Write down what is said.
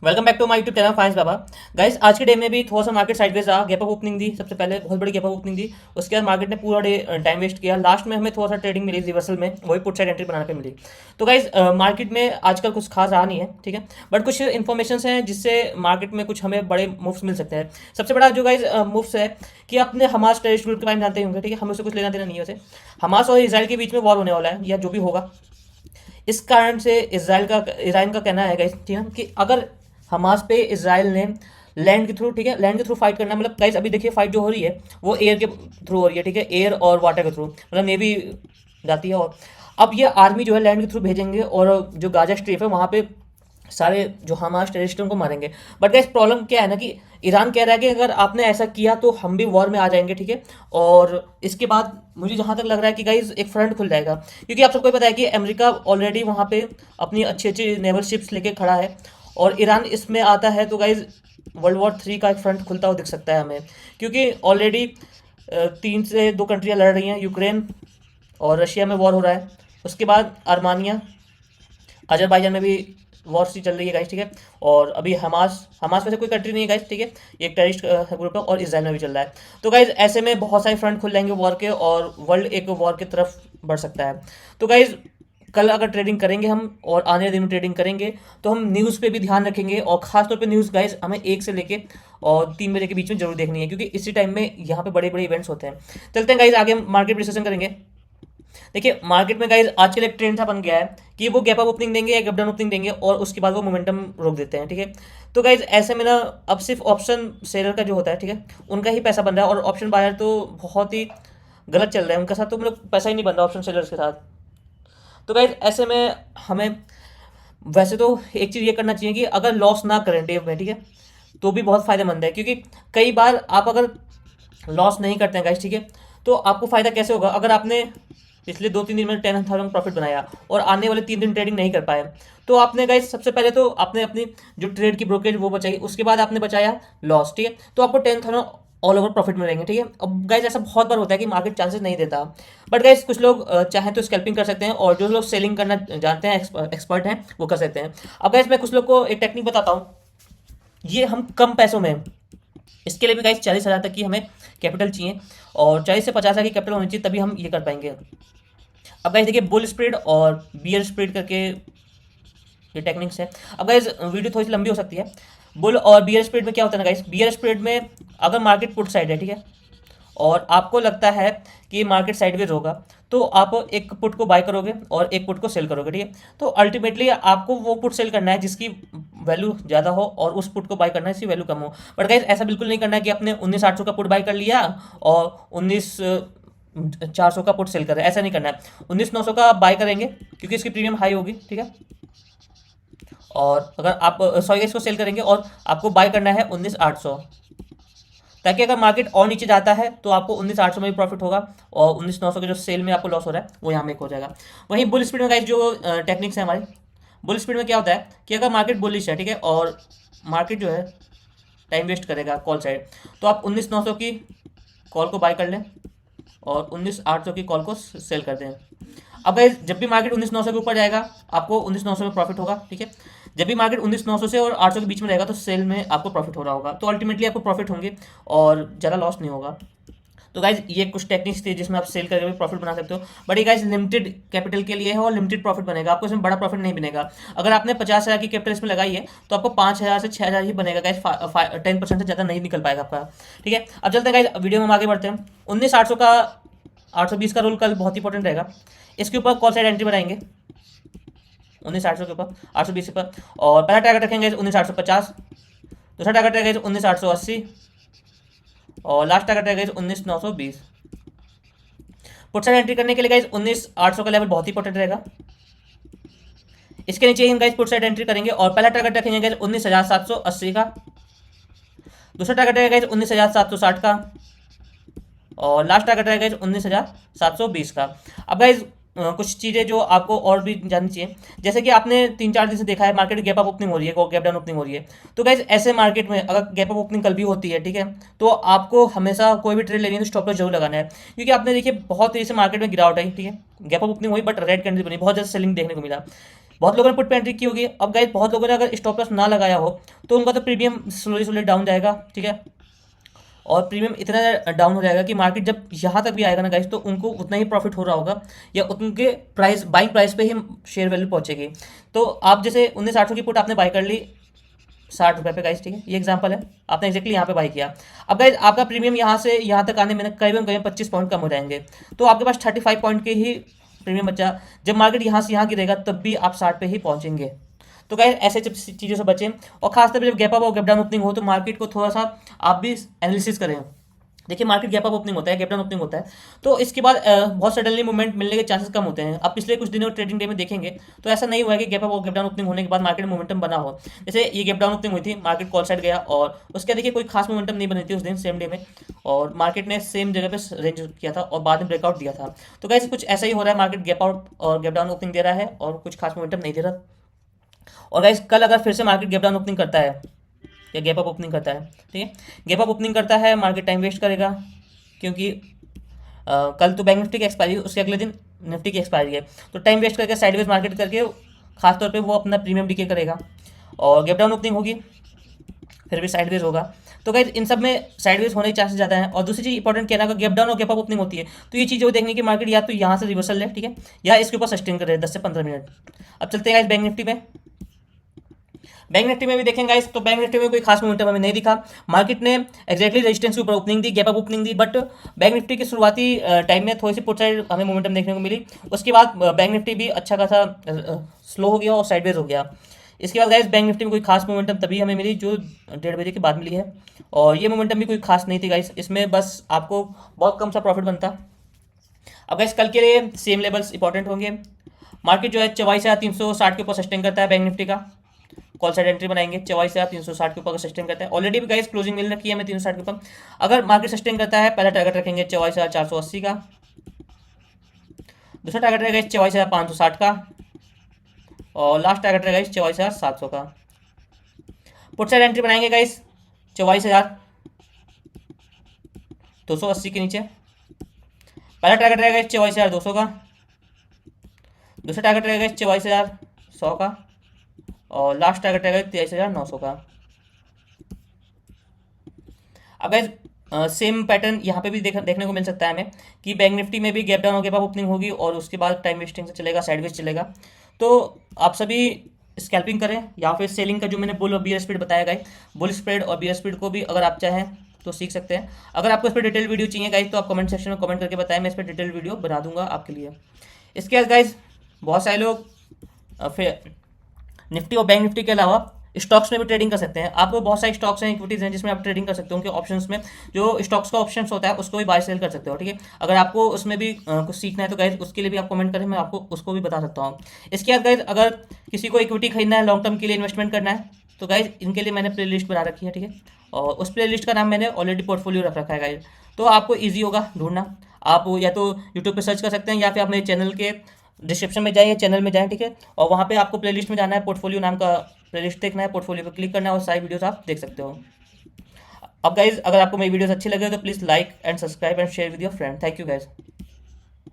Welcome back to my YouTube channel finance Baba. Guys, आज के day में भी थोड़ा सा मार्केट साइडवेज रहा। गैप अप ओपनिंग दी, सबसे पहले बहुत बड़ी गैप अप ओपनिंग दी। उसके बाद मार्केट ने पूरा डे टाइम वेस्ट किया। लास्ट में हमें थोड़ा सा ट्रेडिंग मिली रिवर्सल में, वही पुट साइड एंट्री बनाने पे मिली। तो गाइस, मार्केट में आजकल कुछ खास रहा नहीं है, ठीक है, बट कुछ इन्फॉर्मेशन हैं जिससे मार्केट में कुछ हमें बड़े मूव्स मिल सकते हैं। सबसे बड़ा जो गाइस मूव्स है कि अपने हमास टेररिस्ट ग्रुप के बारे में जानते ही होंगे, ठीक है, हमें उससे कुछ लेना देना नहीं है उसे। हमास और इसराइल के बीच में वॉर होने वाला है या जो भी होगा। इस कारण से ईरान का कहना है गाइस, ठीक है, कि अगर हमास पे इसराइल ने लैंड के थ्रू, ठीक है, लैंड के थ्रू फाइट करना, मतलब गाइस अभी देखिए फाइट जो हो रही है वो एयर के थ्रू हो रही है, ठीक है, एयर और वाटर के थ्रू, मतलब नेवी जाती है। और अब ये आर्मी जो है लैंड के थ्रू भेजेंगे और जो गाजा स्ट्रिप है वहाँ पे सारे जो हमास टेररिस्टों को मारेंगे। बट गाइस प्रॉब्लम क्या है ना कि ईरान कह रहा है कि अगर आपने ऐसा किया तो हम भी वॉर में आ जाएंगे, ठीक है। और इसके बाद मुझे जहाँ तक लग रहा है कि गाइस एक फ्रंट खुल जाएगा, क्योंकि आप सबको पता है कि अमेरिका ऑलरेडी वहाँ पे अपनी अच्छी अच्छी नेवल शिप्स लेके खड़ा है और ईरान इसमें आता है तो गाइस वर्ल्ड वॉर 3 का एक फ्रंट खुलता हुआ दिख सकता है हमें। क्योंकि ऑलरेडी 3 से 2 कंट्रियाँ लड़ रही हैं, यूक्रेन और रशिया में वॉर हो रहा है। उसके बाद आर्मानिया, अजरबैजान में भी वॉर सी चल रही है गाइस, ठीक है। और अभी हमास हमास में से कोई कंट्री नहीं है गाइस, ठीक है, ये एक टेररिस्ट ग्रुप है और इसराइल में भी चल रहा है। तो गाइस ऐसे में बहुत सारे फ्रंट खुल जाएंगे वॉर के और वर्ल्ड एक वॉर की तरफ बढ़ सकता है। तो गाइस कल अगर ट्रेडिंग करेंगे हम और आने वाले दिन में ट्रेडिंग करेंगे तो हम न्यूज़ पे भी ध्यान रखेंगे और खासतौर पे न्यूज़ गाइस हमें 1 से लेके और 3 बजे के बीच में जरूर देखनी है, क्योंकि इसी टाइम में यहाँ पे बड़े बड़े इवेंट्स होते हैं। चलते हैं गाइस आगे हम मार्केट डिस्कशन करेंगे। देखिए मार्केट में गाइज आजकल एक ट्रेंड सा बन गया है कि वो गैप अप ओपनिंग देंगे या गैप डाउन ओपनिंग देंगे और उसके बाद वो मोमेंटम रोक देते हैं, ठीक है। तो गाइज ऐसे में ना अब सिर्फ ऑप्शन सेलर का जो होता है, ठीक है, उनका ही पैसा बन रहा है और ऑप्शन बायर तो बहुत ही गलत चल रहा है उनका साथ, तो मतलब पैसा ही नहीं बन रहा ऑप्शन सेलर्स के साथ। तो गाइज ऐसे में हमें वैसे तो एक चीज़ ये करना चाहिए कि अगर लॉस ना करें डे में, ठीक है, तो भी बहुत फायदेमंद है। क्योंकि कई बार आप अगर लॉस नहीं करते हैं गाइस, ठीक है, तो आपको फ़ायदा कैसे होगा अगर आपने पिछले 2-3 दिन में 10,000 प्रॉफिट बनाया और आने वाले 3 दिन ट्रेडिंग नहीं कर पाए, तो आपने गाइस सबसे पहले तो आपने अपनी जो ट्रेड की ब्रोकरेज वो बचाई, उसके बाद आपने बचाया लॉस, ठीक है, तो आपको 10,000 ऑल ओवर प्रॉफिट मिलेंगे, ठीक है। अब गाइस ऐसा बहुत बार होता है कि मार्केट चांसेस नहीं देता, बट गाइस कुछ लोग चाहें तो स्कैल्पिंग कर सकते हैं और जो लोग सेलिंग करना जानते हैं, एक्सपर्ट हैं, वो कर सकते हैं। अब गाइस मैं कुछ लोग को एक टेक्निक बताता हूँ, ये हम कम पैसों में, इसके लिए भी गाइस 40,000 तक की हमें कैपिटल चाहिए और 40 से 50,000 की कैपिटल होनी चाहिए, तभी हम ये कर पाएंगे। अब गाइस देखिए बुल स्प्रेड और बियर स्प्रेड करके ये टेक्निक्स है। अब गाइस वीडियो थोड़ी सी लंबी हो सकती है। बुल और बियर स्प्रेड में क्या होता है ना गाइस, बियर स्प्रेड में अगर मार्केट पुट साइड है, ठीक है, और आपको लगता है कि मार्केट साइडवेज होगा, तो आप एक पुट को बाय करोगे और एक पुट को सेल करोगे, ठीक है। तो अल्टीमेटली आपको वो पुट सेल करना है जिसकी वैल्यू ज़्यादा हो और उस पुट को बाय करना है जिसकी वैल्यू कम हो। बट गाइस ऐसा बिल्कुल नहीं करना है कि आपने 19,800 का पुट बाय कर लिया और 19,400 का पुट सेल कर रहे हैं, ऐसा नहीं करना है। 19,900 का बाय करेंगे क्योंकि इसकी प्रीमियम हाई होगी, ठीक है। और अगर आप सॉरी इसको सेल करेंगे और आपको बाय करना है 19,800, ताकि अगर मार्केट और नीचे जाता है तो आपको 19,800 में भी प्रॉफिट होगा और 19,900 के जो सेल में आपको लॉस हो रहा है वो यहाँ में हो जाएगा। वहीं बुल स्पीड में गाइस जो टेक्निक्स है हमारी, बुल स्पीड में क्या होता है कि अगर मार्केट बुलिश है, ठीक है, और मार्केट जो है टाइम वेस्ट करेगा कॉल साइड, तो आप 19,900 की कॉल को बाय कर लें और 19,800 की कॉल को सेल कर दें। अब गाइस जब भी मार्केट 19,900 के ऊपर जाएगा आपको 19,900 में प्रॉफिट होगा, ठीक है। जब भी मार्केट 19,900 से और 800 के बीच में रहेगा तो सेल में आपको प्रॉफिट हो रहा होगा, तो अल्टीमेटली आपको प्रॉफिट होंगे और ज़्यादा लॉस नहीं होगा। तो गाइज ये कुछ टेक्निक्स थी जिसमें आप सेल करके भी प्रॉफिट बना सकते हो, बट ये गाइज लिमिटेड कैपिटल के लिए है और लिमिटेड प्रॉफिट बनेगा, आपको इसमें बड़ा प्रॉफिट नहीं बनेगा। अगर आपने 50,000 की कैपिटल इसमें लगाई है तो आपको 5,000 से 6,000 ही बनेगा गाइज, 10% से ज़्यादा नहीं निकल पाएगा आपका, ठीक है। अब चलते हैं गाइज वीडियो में हम आगे बढ़ते हैं। 19,800 का 820 का रूल कल बहुत इंपॉर्टेंट रहेगा, इसके ऊपर कॉल साइड एंट्री बनाएंगे 19,800 के ऊपर, 820 के ऊपर, और पहला टारगेट रखेंगे 19,850, दूसरा टारगेट रहेगा 19,880 और लास्ट टारगेट रहेगा 19,920। पुट साइड एंट्री करने के लिए गाइज 19,800 का लेवल बहुत ही इंपॉर्टेंट रहेगा, इसके नीचे ही हम गाइज पुट साइड एंट्री करेंगे और पहला टारगेट रखेंगे गाइज 19,780 का, दूसरा टारगेट रहेगा गाइज 19,760 का और लास्ट टारगेट रहेगा गाइज 19,720 का। अब गाइज कुछ चीज़ें जो आपको और भी जाननी चाहिए, जैसे कि आपने 3-4 दिन से देखा है मार्केट गैप अप ओपनिंग हो रही है, गैप डाउन ओपनिंग हो रही है। तो गाइज ऐसे मार्केट में अगर गैप अप ओपनिंग कल भी होती है, ठीक है, तो आपको हमेशा कोई भी ट्रेड लेनी है तो स्टॉप लॉस जरूर लगाना है, क्योंकि आपने देखिए बहुत तेजी से मार्केट में गिरावट आई, ठीक है, गैप अप ओपनिंग हुई बट रेड कैंडल बनी, बहुत ज़्यादा सेलिंग देखने को मिला। बहुत लोगों ने पुट पे एंट्री की होगी। अब गाइस बहुत लोगों ने अगर स्टॉप लॉस ना लगाया हो तो उनका तो प्रीमियम स्लोली स्लोली डाउन जाएगा, ठीक है। और प्रीमियम इतना डाउन हो जाएगा कि मार्केट जब यहाँ तक भी आएगा ना गाइस तो उनको उतना ही प्रॉफिट हो रहा होगा, या उनके प्राइस बाइंग प्राइस पे ही शेयर वैल्यू पहुंचेगी। तो आप जैसे 19,800 की पुट आपने बाय कर ली 60 रुपये पे गाइस, ठीक है, ये एग्जांपल है, आपने एक्जैक्टली यहाँ पे बाई किया। अब गाइस आपका प्रीमियम यहाँ से यहाँ तक आने में करीबन करीबन 25 पॉइंट कम हो जाएंगे, तो आपके पास 35 पॉइंट के ही प्रीमियम बचा। जब मार्केट यहाँ से यहाँ गिरेगा तब भी आप 60 पे ही पहुँचेंगे। तो गाइस ऐसे जब चीज़ों से बचें, और खासतौर पर जब गैप अप और गैप डाउन ओपनिंग हो तो मार्केट को थोड़ा सा आप भी एनालिसिस करें। देखिए मार्केट गैप अप ओपनिंग होता है, गैप डाउन ओपनिंग होता है, तो इसके बाद बहुत सडनली मूवमेंट मिलने के चांसेस कम होते हैं। आप पिछले कुछ दिनों ट्रेडिंग डे में देखेंगे तो ऐसा नहीं हुआ है कि गैप अप और गैप डाउन ओपनिंग होने के बाद मार्केट में मोमेंटम बना हो। जैसे ये गैप डाउन ओपनिंग हुई थी, मार्केट कॉल साइड गया और उसके देखिए कोई खास मोमेंटम नहीं बनी थी उस दिन सेम डे में, और मार्केट ने सेम जगह पे रेंज किया था और बाद में ब्रेकआउट दिया था। तो गाइस कुछ ऐसा ही हो रहा है, मार्केट गैप आउट और गैप डाउन ओपनिंग दे रहा है और कुछ खास मोमेंटम नहीं दे रहा। और गाइस कल अगर फिर से मार्केट गैप डाउन ओपनिंग करता है या गैप अप ओपनिंग करता है, ठीक है, गैप अप ओपनिंग करता है, मार्केट टाइम वेस्ट करेगा, क्योंकि कल तो बैंक निफ्टी की एक्सपायरी, उसके अगले दिन निफ्टी की एक्सपायरी है, तो टाइम वेस्ट करके साइडवेज मार्केट करके खासतौर पे वो अपना प्रीमियम डीके करेगा। और गैप डाउन ओपनिंग होगी फिर भी साइडवेज होगा। तो गाइस इन सब में साइडवेज होने के चांसेस ज़्यादा है। और दूसरी चीज़ इंपॉर्टेंट क्या है, अगर गैप डाउन और गैप अप ओपनिंग होती है तो ये चीज़ वो देखने की मार्केट या तो यहाँ से रिवर्सल है, ठीक है, या इसके ऊपर सस्टेन करे 10 से 15 मिनट। अब चलते हैं गाइस बैंक निफ्टी में। बैंक निफ्टी में भी देखेंगे गाइस, तो बैंक निफ्टी में कोई खास मोमेंटम हमें नहीं दिखा। मार्केट ने एक्जैक्टली रेजिस्टेंस के ऊपर opening the, gap up opening the, but bank Nifty की शुरुआती टाइम में थोड़ी सी पुट साइड हमें मोमेंटम देखने को मिली। उसके बाद बैंक निफ्टी भी अच्छा खासा स्लो हो गया और साइडवेज हो गया। इसके बाद गाइस बैंक निफ्टी में कोई खास मोमेंटम तभी हमें मिली जो 1:30 बजे के बाद मिली है, और ये मोमेंटम भी कोई खास नहीं थी गाइस, इसमें बस आपको बहुत कम सा प्रॉफिट बनता। अब गाइस कल के लिए सेम लेवल्स इंपॉर्टेंट होंगे। मार्केट जो है 44,360 के ऊपर सस्टेन करता है बैंक निफ्टी का, कॉल साइड एंट्री बनाएंगे 44,360 के ऊपर सस्टेन करता है। ऑलरेडी भी गाइस क्लोजिंग मिल रखी है हमें 360 के ऊपर। अगर मार्केट सस्टेन करता है पहला टारगेट रखेंगे 44,480 का, दूसरा टारगेट रहेगा 44,560 का, और लास्ट टारगेट रहेगा 44,700 का। पुट साइड एंट्री बनाएंगे गाइस 44,280 के नीचे। पहला टारगेट रहेगा 44,200 का, दूसरा टारगेट रहेगा 44,100 का, और लास्ट टारगेट रहेगा 23,900 का। अब सेम पैटर्न यहाँ पे भी देखने को मिल सकता है हमें कि बैंक निफ्टी में भी गैप डाउन और गैप अप ओपनिंग होगी और उसके बाद टाइम वेस्टिंग से चलेगा, साइडवेज चलेगा। तो आप सभी स्कैल्पिंग करें या फिर सेलिंग का जो मैंने बुल और बियर स्पीड बताया गाइस, बुल स्प्रेड और बियर स्पीड को भी अगर आप चाहें तो सीख सकते हैं। अगर आपको इस पर डिटेल वीडियो चाहिए गाइस तो आप कमेंट सेक्शन में कमेंट करके बताएं, मैं इस पर डिटेल वीडियो बना दूंगा आपके लिए। इसके बाद गाइस बहुत सारे लोग फिर निफ्टी और बैंक निफ्टी के अलावा स्टॉक्स में भी ट्रेडिंग कर सकते हैं। आपको बहुत सारे स्टॉक्स हैं, इक्विटीज हैं जिसमें आप ट्रेडिंग कर सकते हो। उनके ऑप्शंस में जो स्टॉक्स का ऑप्शंस होता है उसको भी बाय सेल कर सकते हो, ठीक है। अगर आपको उसमें भी कुछ सीखना है तो गाइज उसके लिए भी आप कमेंट करें, मैं आपको उसको भी बता सकता हूँ। इसके बाद गाइज अगर किसी को इक्विटी खरीदना है, लॉन्ग टर्म के लिए इन्वेस्टमेंट करना है, तो गाइज इनके लिए मैंने प्ले लिस्ट बना रखी है, ठीक है, और उस प्ले लिस्ट का नाम मैंने ऑलरेडी पोर्टफोलियो रख रखा है गाइज, तो आपको ईजी होगा ढूंढना। आप या तो यूट्यूब पर सर्च कर सकते हैं या फिर अपने चैनल के डिस्क्रिप्शन में जाइए, चैनल में जाएं, ठीक है, और वहाँ पे आपको प्लेलिस्ट में जाना है, पोर्टफोलियो नाम का प्लेलिस्ट देखना है, पोर्टफोलियो पर क्लिक करना है और सारी वीडियोस आप देख सकते हो। अब गाइज अगर आपको मेरी वीडियोस अच्छी लगे तो please like and subscribe and share with your friend. Thank you guys.